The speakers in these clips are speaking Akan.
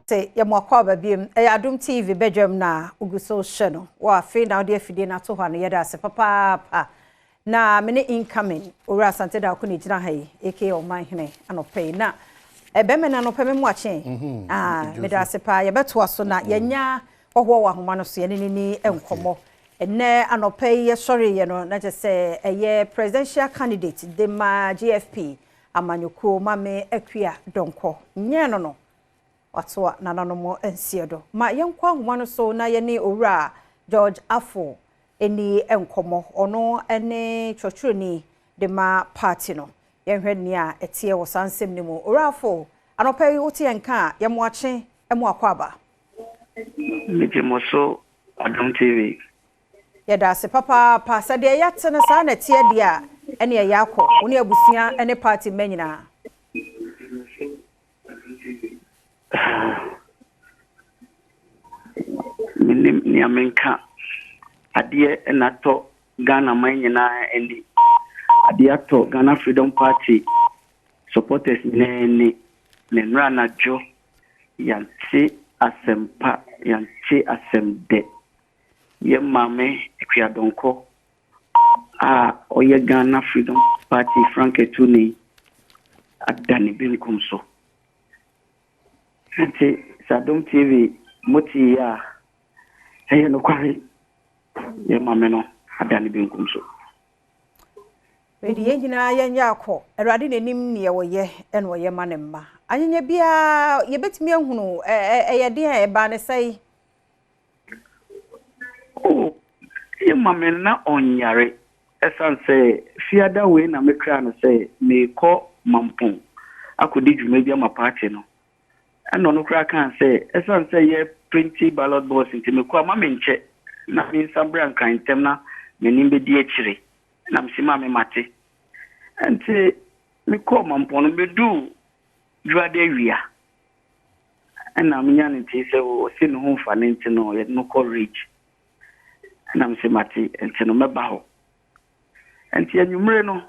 Say Akua Badwam Adom TV Badwam na uguso sheno wa fe na ode afide na to hwa na yeda ase papa na mene incoming ora asante da ko ni gina hai eke oman hene anope na ebeme na anope memu ache me da ase pa ye beto aso na yenya ohwo wa homa no so ye ni enkomo enne anope ye sorry ye no na je se eye presidential candidate de ma GFP amanyoko mame Akua Donkor nye no Watwa nananom ensiedo ma yenkwa homa no so na ye ni owura George Afo eni enkomo ono ene chochuroni de ma party no yenhwe ni a etie wo sansem ni mu owura Afo anopai wote yenka ye mo ache emu akwaba Mitimoso Adom TV ye da se papa pa sade yate na sa na tie dia ene ye yakọ woni abusia ene party manyina Minim ni amenka adie enato Ghana manyina endi adie ato Ghana Freedom Party supporters ne nra na jo yanti asempa yanti asemde ye mame Akua Donkor oye Ghana Freedom Party Frank Etuni adani binkum so Ante Adom TV moti ya no kwari ye mame no adani binkum so Wedi yenya yenya akọ Awurade nenim ne ye woye ene woye manemma anyenya bia ye betimi ahunu ye de e ba ne sai ye mame na onyare esanse fiada we na mekra no say me ko mampon akodi dwuma bia ma party no eno no kra kan say esanse ye printy ballot box nti me ko ma menche na me sambra kan tem na me nimbe di akire na msima me mate nti me ko mampon no be du dwade wia na me nya nti say o si no ho fa nti no ye no ko reach na msimati nti no meba ho nti anwumre no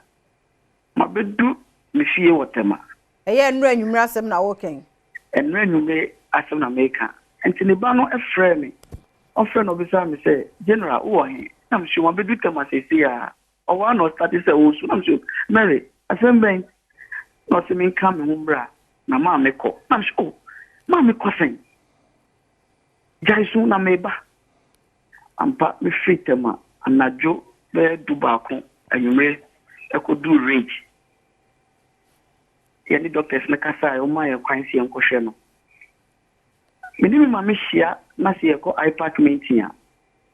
mabedu mefie wotema eye nru anwumre asem na woken enru anwumre asem na meka nti ne ba no efre me ofre no bisa me say general wo he na mhwe mabedu tema sesi ya owa no start say o su na mhwe Mary asem ben no se me ka me humbra na ma me ko na mhwe ma me ko sen jaisu na meba ampa me fitema anajo be dubako anwumre ekodu rage yani doctors na kasa o ma ye kwansi enkohwe no mini ma me hia na se ye ko ipac mentia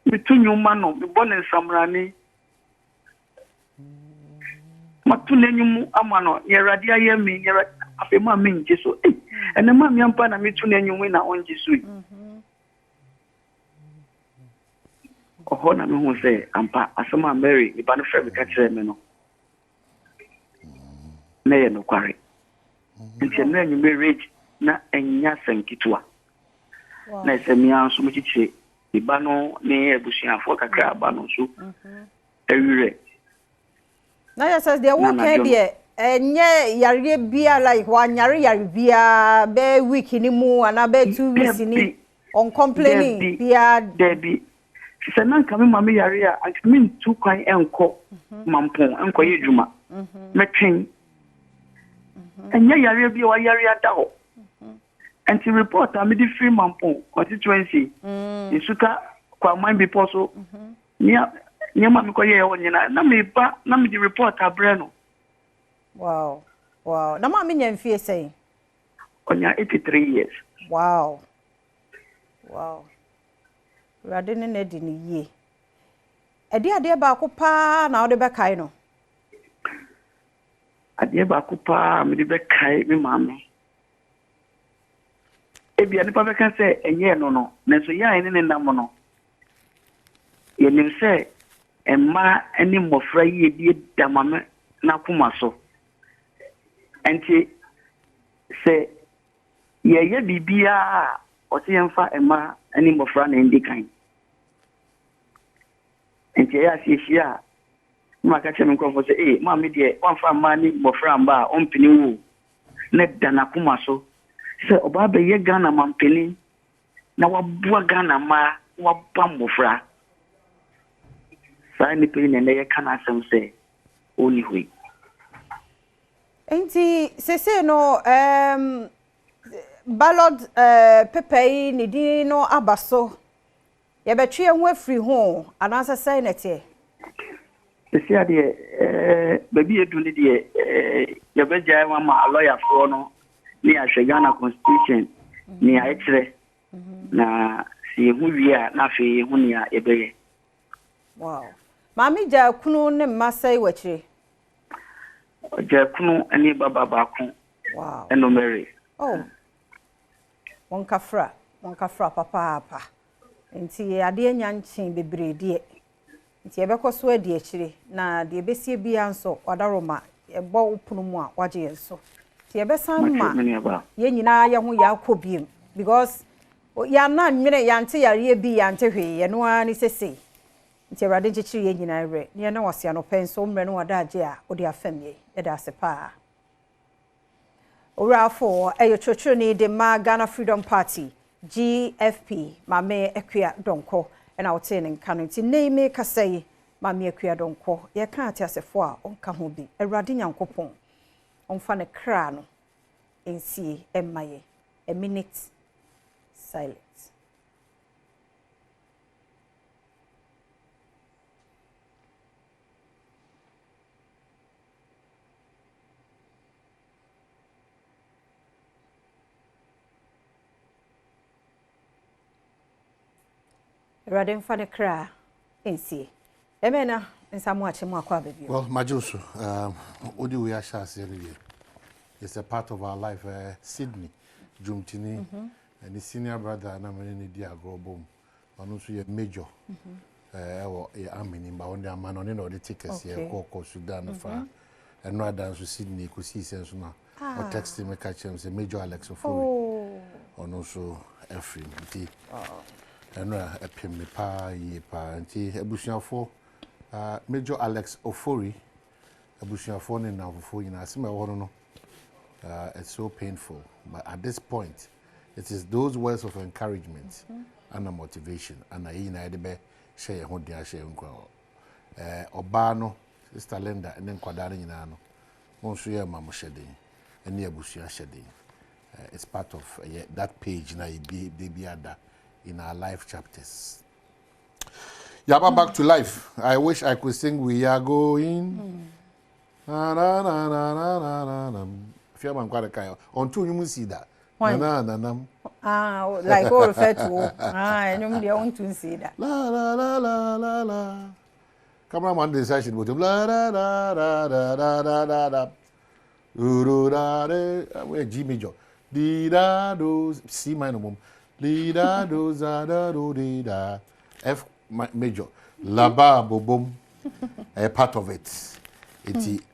me tunyuma no me bone samrani matu n'enyumu ama no ye radia ye me ye afema me nje so ene ma me ampa na me tu n'enyumu na onje so na me hu say ampa asema Mary ni ba no frɛ me ka kyerɛ me no na ye no kware nti na nyu me rage na enya sankitwa na semia so me chichire ni ba no ne abusuafo kakra ba no so ewire na ya says there work here enye yare bia like one yare bia be week ni mu ana be 2 weeks ni on complaining bia debi senan kame mame yare a min tu kwan enko mampon enko ye djuma metwen enye yare bia wa yare ada ho anti report am di free mampon constituency isuka kwa man bi poso nia mame ko ye wo nyina na me ba na me di report abre no wow na mame nya mfie sei onya 83 years wow Rade ne na di ni ye ade ba ko pa na ode be kai no ade ba ko pa me di be kai me mame ebia ni pa be kan se enye no na so ya ene ne nam no ye nim se emma eni mofra ye die damame na kuma so enti se ye bibia o se yemfa emma eni mofra na ndi kan enti ya siehia ma ka che me nkrofo se ma me de wan fa ma ni mofra mba o mpini wu ne dana kuma so se oba be ye Ghana mampeni na wabua Ghana ma waba mofra sa ni pe ne ye kana asem se oni hui enti sese no ballot pepe ni di no abaso ye betwe ho afri ho anasa sai nete sese ade baby edu ni de ye beja wa ma lawyer for no ni ahwe Ghana constitution ni a etre na si hu wi a na fe hu ni a ebeye wow mami ja kunu ne masai wachire ja kunu ani baba ba ku wow eno Mary oh wonkafra papa nti ade anya nchin bebre de nti ebekoso ade akire na de ebesie bia nso odaroma ebo upunu mu a waje yenso nti ebesan ma ye nyina ye ho ya kobiem because ya na nwene yante yare bi yante hwe ye no ani sese nti awade nchichiri ye nyina re ne na wasia no penso mre no wada age a odi afamye ye da sepa Orafo eyo chocho ni de ma Ghana Freedom Party GFP mame Akua Donkor na wote ne nkano nti name kasai mame Akua Donkor ye kan atiasefo a onka ho bi awrade nyankopon onfa ne kra no ensie emaye a minute silence. Radin for the cry, NC. Emena, and some watching more baby. Well, Majosu, what do we actually say? It's a part of our life. Sydney, Jumtini, and the senior brother, and I'm in the Diagrobom, and also a major. Or a meaning, but on the man on the tickets here, Coco, Sudan, and no dance with Sydney, could see sense now. Or text him, catch him, say Major Alex of and also Ephraim. And a pim pa ye pa anti ebusia for Major Alex Ofori ebusia for ne na ofo ina asema wono no it's so painful, but at this point it is those words of encouragement and motivation and I na de be share ho dia share nkwa oba no Sister Linda and then kwadare nyina no wonso ye ma mo hyeden ene ebusia hyeden it's part of that page na be ada in our life chapters. Yaba back to life. I wish I could sing We Are Going. Na na na na na na na. Fear man quite a kind. Until you see that. Na na na na. Like all refer to. I know they want to see that. La la la la la la. Cameraman decision but la la la la la la la la. Uru da de. Where G major. Di da do C minor mum. Lida do za da do di da F major la ba bo bom a part of it.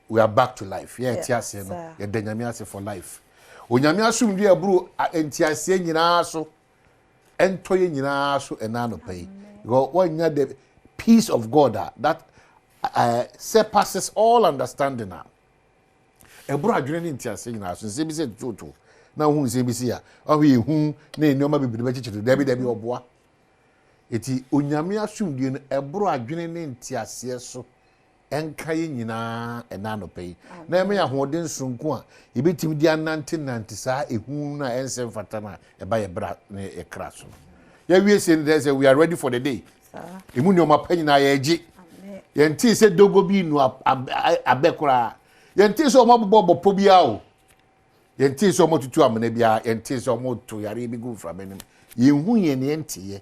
We are back to life. Yeah, tiase no. Yeah, denyame for life. Onyame asum dia bru entiase nyina so entoye nyina so enano pay. Because when you the peace of God that surpasses all understanding now. Ebru adwene entiase nyina so se bi se tutu. Na hu se bi si a we hu na enioma bibiri be chichiru dabi oboa eti onyame asumdie no ebro adwene ne ntiase so enka ye nyina enanopai na eme ya hoden sunku a ebetim di anante saa ehu na ensem fatana eba ye bra ne ekra so ya wie se ne say we are ready for the day emu ne oma panyi na ye agi ye nti se dogo bi nu abekura ye nti se oma bobo pobia o yenti so motutu amene bia yenti so motu yare bi gu fra benim yehu ye ne entiye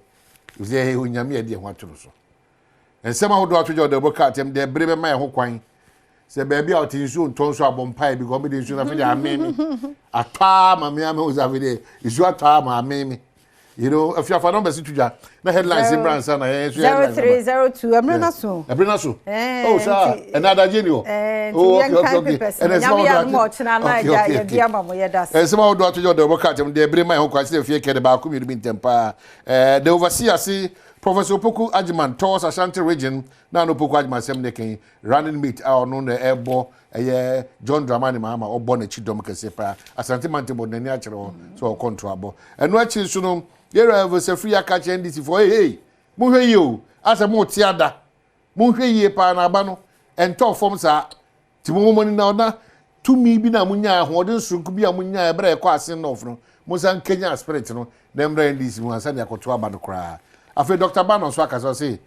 uze onyame ye de ho atoro so ensema hodo atwojo de boka tem de brebe ma ye ho kwan se baabi a otinsu ntonso abompa bi go me de nsu na fe de amemi atwa ma me uza fe de isu atwa ma amemi you know if you have a number situja na headlines brands na 0302 amrena so oh sir another genio okay and it's not much na na ya dia mamo ye das some of do the workout dem dey bring my home kwase fie kede ba ku mi bi ntempa the overseer see Professor Poku Ajiman tours Ashanti region na no Poku Ajiman sem ne ken running mate a ono na ebo John Dramani Mahama obo na chidom kese pa Asante Mantebo na ni akere so control abo eno achi so no yere have se free akache NDC for hey mo hwe yi o asa mo ti ada mo hwe yi pa na aba no ento form sa ti mo mo ni na ona tumi bi na munya ahoden sunku bi a munya ebra ekọ asen no ofno mo san Kenya spirit no na mra NDC mo asa ne akoto aba no kra afi Dr. Banon so aka so say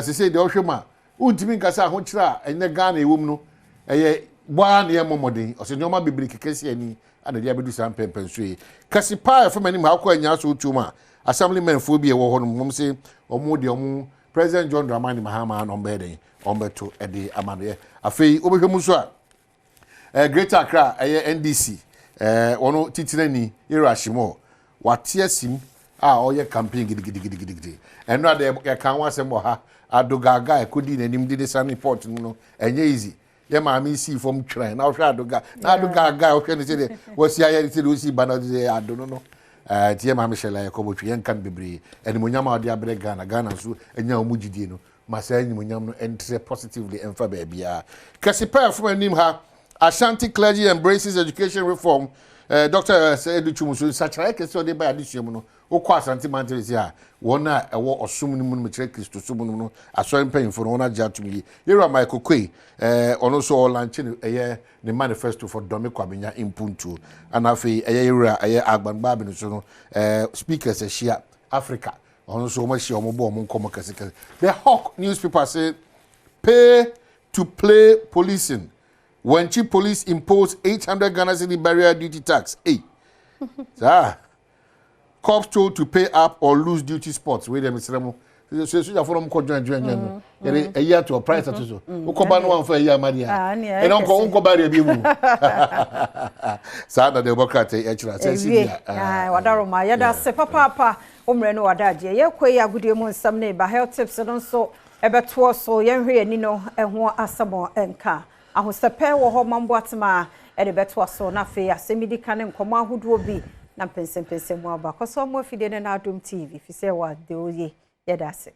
say de ohwema untimi nkasa ho kira enye Ghana ewom no eye bwa na ye momodin o se nyoma bibiri kekesi ani ana dia bedu san pempen so yi kasi pa fa mani ma akọ anya so tuma assemblyman fo bi e wo ho no mom say omo de omo President John Dramani Mahama no mbeden ombeto e de amano afi obehwemu so a Greater Accra NDC ono titirani Irashimo wate asim oye campaign gidi eno ade e kan wasem ha adogaga ekodi nanim de san report no enye easy ye ma mi see from train na hwe adogaga o hwe ne se de wasi aye se de osi bana de adono no tie ma me shela e kobotwe yen kan bebre enimonyam ade abre Ghana so enya omugidie no masa enimonyam no entre positively emfa ba bia kasipa from anim ha Ashanti clergy embraces education reform. Dr. Edu Chumusu sachara ke so de ba adisuam no okọ Asante Mantere a wona ewo osum ni mu no kire Kristo sum no aso mpanyimfo no na jatumi yero Michael Kwei ono so launch ne manifesto for Domi Kwabenya impuntu anafe yero agbanba bi no so no speakers share Africa ono so mo share mo bo mo nkomo kase the Hawk newspaper say pay to play policing when chief police impose 800 Ghana cedi barrier duty tax. Hey. Cops told to pay up or lose duty spots. Wait a minute. So you for them call join. A year to a price at so. Ukoba no one for a year, Maria. And uncle barrier be move. Sada de Bocate, actually. Wadaroma, Yada Sepa Papa, Umreno Wadaji. Ye kwe ya good mon some neighbor health tips and also ebeto so yen hwe nino ehwo asamo enka. Ahosepe wo ho mambo atema e de beto so na fe asemidi kan nkomo ahodo bi na pensempensem aba koso mo fide na Adom TV fi se wa de oye yedase